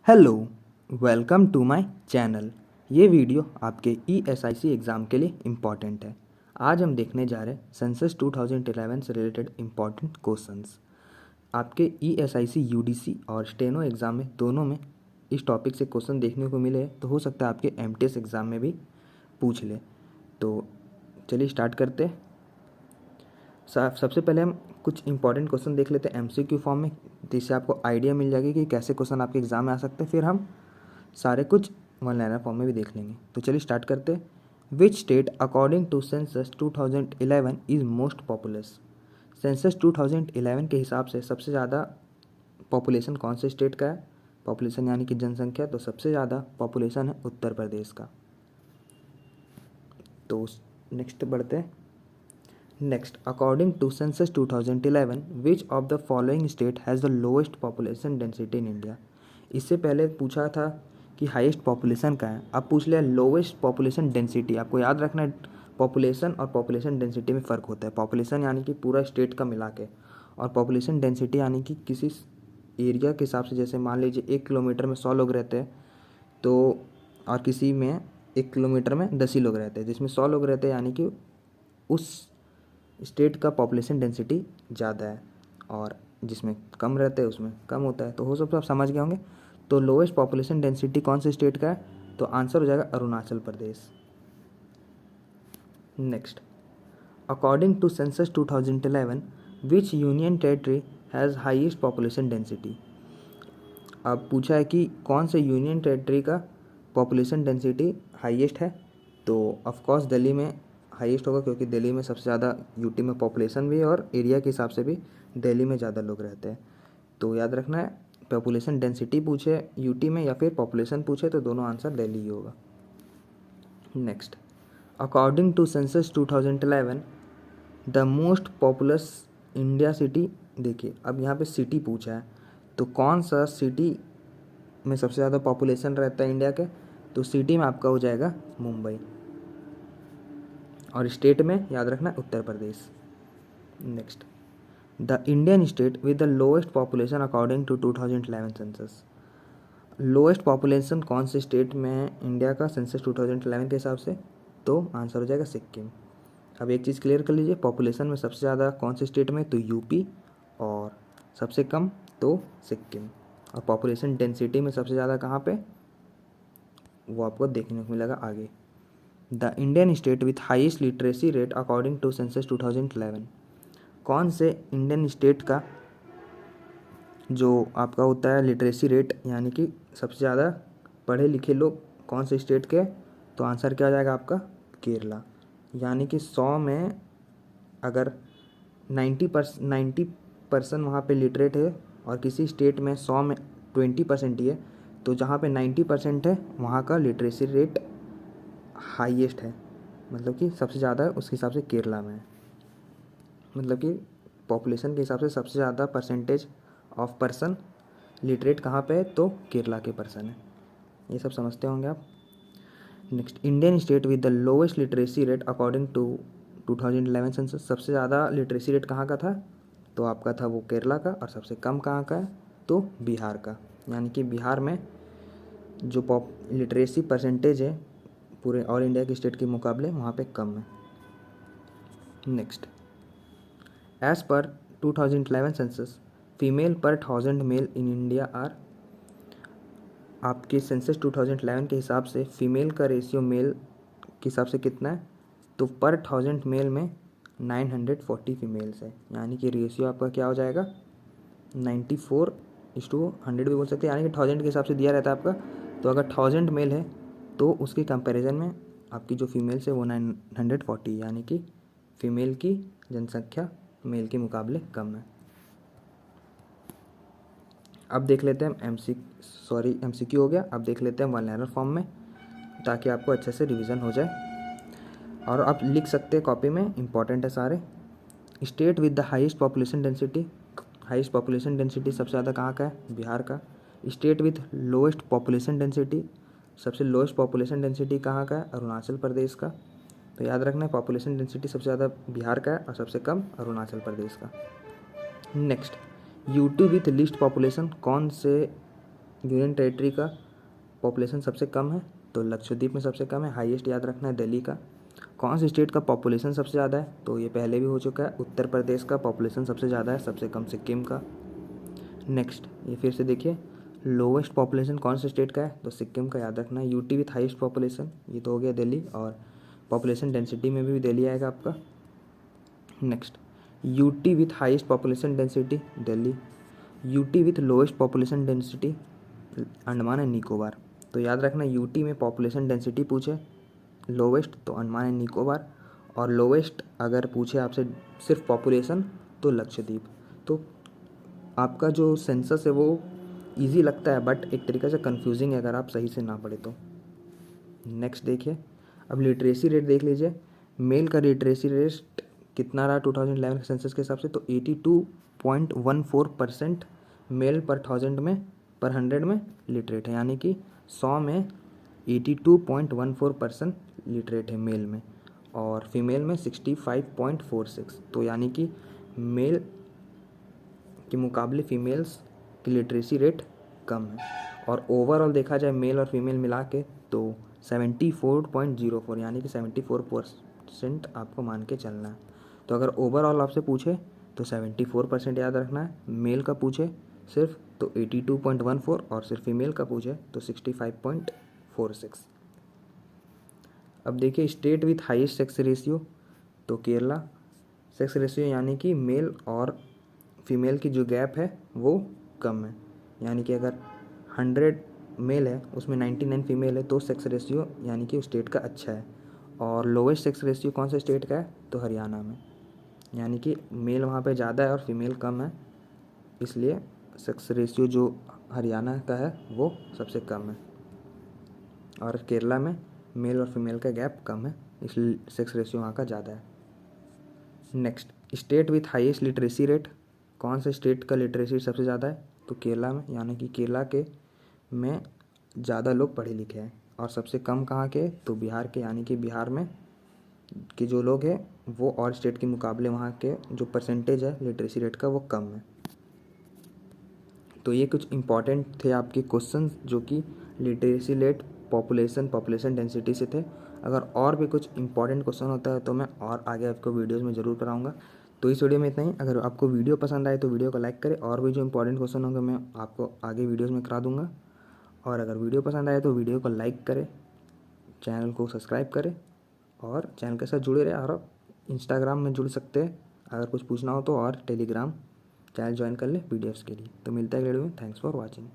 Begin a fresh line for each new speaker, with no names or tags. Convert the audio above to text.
Hello, welcome to my channel. ये video आपके ESIC exam के लिए इम्पॉर्टेंट है। आज हम देखने जा रहे हैं सेंसस 2011 से रिलेटेड इम्पॉर्टेंट क्वेश्चंस। आपके ESIC UDC और स्टेनो एग्ज़ाम में दोनों में इस टॉपिक से क्वेश्चन देखने को मिले, तो हो सकता है आपके MTS एग्ज़ाम में भी पूछ ले। तो चलिए स्टार्ट करते हैं। सबसे पहले हम कुछ इंपॉर्टेंट क्वेश्चन देख लेते हैं MCQ फॉर्म में, जिससे आपको आइडिया मिल जाएगी कि कैसे क्वेश्चन आपके एग्जाम में आ सकते हैं। फिर हम सारे कुछ वन लाइनर फॉर्म में भी देख लेंगे। तो चलिए स्टार्ट करते हैं। Which state according to census 2011 is most populous. Census 2011 के हिसाब से सबसे ज़्यादा पॉपुलेशन कौन से स्टेट का है? पॉपुलेशन यानी कि जनसंख्या, तो सबसे ज़्यादा पॉपुलेशन है उत्तर प्रदेश का। तो नेक्स्ट बढ़ते हैं। Next, according to census 2011 which of the following state has the lowest population density in India. इससे पहले पूछा था कि हाईएस्ट पॉपुलेशन का है, अब पूछ लिया लोएस्ट पॉपुलेशन डेंसिटी। आपको याद रखना है पॉपुलेशन और पॉपुलेशन डेंसिटी में फ़र्क होता है। पॉपुलेशन यानी कि पूरा स्टेट का मिला के, और पॉपुलेशन डेंसिटी यानी कि किसी एरिया के हिसाब से। जैसे मान लीजिए 1 किलोमीटर में 100 लोग रहते हैं, तो और किसी में 1 किलोमीटर में 10 ही लोग रहते हैं। जिसमें 100 लोग रहते हैं यानी कि उस स्टेट का पॉपुलेशन डेंसिटी ज़्यादा है, और जिसमें कम रहते हैं उसमें कम होता है। तो हो सब समझ गए होंगे। तो लोएस्ट पॉपुलेशन डेंसिटी कौन से स्टेट का है? तो आंसर हो जाएगा Arunachal Pradesh. Next, according to census 2011 which union territory has highest population density. अब पूछा है कि कौन से यूनियन टेरिटरी का पॉपुलेशन डेंसिटी हाईएस्ट है। तो ऑफकोर्स दिल्ली में हाईएस्ट होगा, क्योंकि दिल्ली में सबसे ज़्यादा यूटी में पॉपुलेशन भी है, और एरिया के हिसाब से भी दिल्ली में ज़्यादा लोग रहते हैं। तो याद रखना है, पॉपुलेशन डेंसिटी पूछे यूटी में या फिर पॉपुलेशन पूछे तो दोनों आंसर दिल्ली ही होगा। Next, according to census 2011 the most populous India city. देखिए अब यहाँ पे सिटी पूछा है, तो कौन सा सिटी में सबसे ज़्यादा पॉपुलेशन रहता है इंडिया के? तो सिटी में आपका हो जाएगा मुंबई, और स्टेट में याद रखना Uttar Pradesh. Next, the Indian state with the lowest population according to 2011 census. Lowest population कौन से स्टेट में है इंडिया का सेंसस 2011 के हिसाब से? तो आंसर हो जाएगा सिक्किम। अब एक चीज़ क्लियर कर लीजिए, पॉपुलेशन में सबसे ज़्यादा कौन से स्टेट में? तो यूपी, और सबसे कम तो सिक्किम। और पॉपुलेशन डेंसिटी में सबसे ज़्यादा कहाँ पे? वो आपको देखने को मिलेगा आगे। The Indian state with highest literacy rate according to census 2011। कौन से इंडियन स्टेट का जो आपका होता है लिटरेसी रेट, यानी कि सबसे ज़्यादा पढ़े लिखे लोग कौन से स्टेट के? तो आंसर क्या आ जाएगा आपका? केरला। यानी कि 100 में अगर 90% वहाँ पे लिटरेट है, और किसी स्टेट में 100 में 20% ही है, तो जहाँ पे 90% है वहाँ का लिटरेसी रेट हाईएस्ट है, मतलब कि सबसे ज़्यादा है, उसके हिसाब से केरला में है। मतलब कि पॉपुलेशन के हिसाब से सबसे ज़्यादा परसेंटेज ऑफ पर्सन लिटरेट कहाँ पे है? तो केरला के पर्सन है। ये सब समझते होंगे आप। Next, Indian state with the lowest literacy rate according to 2011 census. सबसे ज़्यादा लिटरेसी रेट कहाँ का था? तो आपका था वो केरला का, और सबसे कम कहाँ का है? तो बिहार का। यानी कि बिहार में जो लिटरेसी परसेंटेज है पूरे ऑल इंडिया के स्टेट के मुकाबले वहाँ पे कम है। Next, as per 2011 census female पर 1000 मेल इन इंडिया आर। आपके सेंसस 2011 के हिसाब से फीमेल का रेशियो मेल के हिसाब से कितना है? तो पर 1000 मेल में 940 फीमेल्स है, यानी कि रेशियो आपका क्या हो जाएगा? 94:100 भी बोल सकते हैं। यानी कि 1000 के हिसाब से दिया रहता है आपका, तो अगर 1000 मेल है तो उसके कंपैरिजन में आपकी जो फीमेल्स है वो 940, यानी कि फीमेल की जनसंख्या मेल के मुकाबले कम है। अब देख लेते हैं MCQ हो गया। अब देख लेते हैं वन लाइनर फॉर्म में, ताकि आपको अच्छे से रिवीजन हो जाए, और आप लिख सकते हैं कॉपी में, इंपॉर्टेंट है सारे। State with the highest population density. Highest population density सबसे ज़्यादा कहाँ का है? बिहार का। State with lowest population density. सबसे लोएस्ट पॉपुलेशन डेंसिटी कहाँ का है? अरुणाचल प्रदेश का। तो याद रखना है, पॉपुलेशन डेंसिटी सबसे ज़्यादा बिहार का है, और सबसे कम अरुणाचल प्रदेश का। Next, UT with list population कौन से यूनियन टेरिटरी का पॉपुलेशन सबसे कम है तो लक्षद्वीप में सबसे कम है। हाईएस्ट याद रखना है दिल्ली का। कौन सी स्टेट का पॉपुलेशन सबसे ज़्यादा है, तो ये पहले भी हो चुका है, उत्तर प्रदेश का पॉपुलेशन सबसे ज़्यादा है, सबसे कम सिक्किम का। नेक्स्ट ये फिर से देखिए, लोवेस्ट पॉपुलेशन कौन से स्टेट का है, तो सिक्किम का याद रखना है। यूटी विथ हाईएस्ट पॉपुलेशन, ये तो हो गया दिल्ली, और पॉपुलेशन डेंसिटी में भी दिल्ली आएगा आपका। Next UT with highest population density Delhi. UT with lowest population density Andaman and Nicobar. तो याद रखना यूटी में पॉपुलेशन डेंसिटी पूछे, लोवेस्ट तो अंडमान एंड निकोबार, और लोवेस्ट अगर पूछे आपसे सिर्फ पॉपुलेशन तो लक्षद्वीप। तो आपका जो सेंसस है वो इजी लगता है बट एक तरीके से कंफ्यूजिंग है अगर आप सही से ना पढ़े तो। नेक्स्ट देखिए, अब लिटरेसी रेट देख लीजिए। मेल का लिटरेसी रेट कितना रहा 2011 के सेंसस के हिसाब से, तो 82.14% मेल पर 100 में लिटरेट है, यानी कि 100 में 82.14% लिटरेट है मेल में, और फीमेल में 65.46। तो यानी कि मेल के मुकाबले फीमेल्स की लिटरेसी रेट कम है। और ओवरऑल देखा जाए मेल और फीमेल मिला के तो 74.04, यानी कि 74% आपको मान के चलना है। तो अगर ओवरऑल आपसे पूछे तो 74% याद रखना है, मेल का पूछे सिर्फ तो 82.14, और सिर्फ फीमेल का पूछे तो 65.46। अब देखिए state with highest sex ratio, तो केरला। सेक्स रेशियो यानी कि मेल और फीमेल की जो गैप है वो कम है, यानी कि अगर 100 मेल है उसमें 99 फीमेल है तो सेक्स रेशियो यानी कि उस स्टेट का अच्छा है। और लोवेस्ट सेक्स रेशियो कौन से स्टेट का है, तो हरियाणा में, यानी कि मेल वहाँ पे ज़्यादा है और फीमेल कम है, इसलिए सेक्स रेशियो जो हरियाणा का है वो सबसे कम है। और केरला में मेल और फीमेल का गैप कम है, इसलिए सेक्स रेशियो वहाँ का ज़्यादा है। Next state with highest literacy rate, कौन से स्टेट का लिटरेसी सबसे ज़्यादा है, तो केरला में, यानी कि केरला के में ज़्यादा लोग पढ़े लिखे हैं। और सबसे कम कहाँ के, तो बिहार के, यानी कि बिहार में के जो लोग हैं वो और स्टेट के मुकाबले वहाँ के जो परसेंटेज है लिटरेसी रेट का वो कम है। तो ये कुछ इंपॉर्टेंट थे आपके क्वेश्चन जो कि लिटरेसी रेट, पॉपुलेशन डेंसिटी से थे। अगर और भी कुछ इंपॉर्टेंट क्वेश्चन होता है तो मैं और आगे आपको वीडियोज़ में ज़रूर कराऊंगा। तो इस वीडियो में इतना ही। अगर आपको वीडियो पसंद आए तो वीडियो को लाइक करें, और भी जो इंपॉर्टेंट क्वेश्चन होंगे मैं आपको आगे वीडियोज़ में करा दूंगा। और अगर वीडियो पसंद आए तो वीडियो को लाइक करें, चैनल को सब्सक्राइब करें, और चैनल के साथ जुड़े रहे। और इंस्टाग्राम में जुड़ सकते हैं अगर कुछ पूछना हो तो, और टेलीग्राम चैनल ज्वाइन कर ले पीडीएफ्स के लिए। तो मिलता है अगले वीडियो में। Thanks for watching.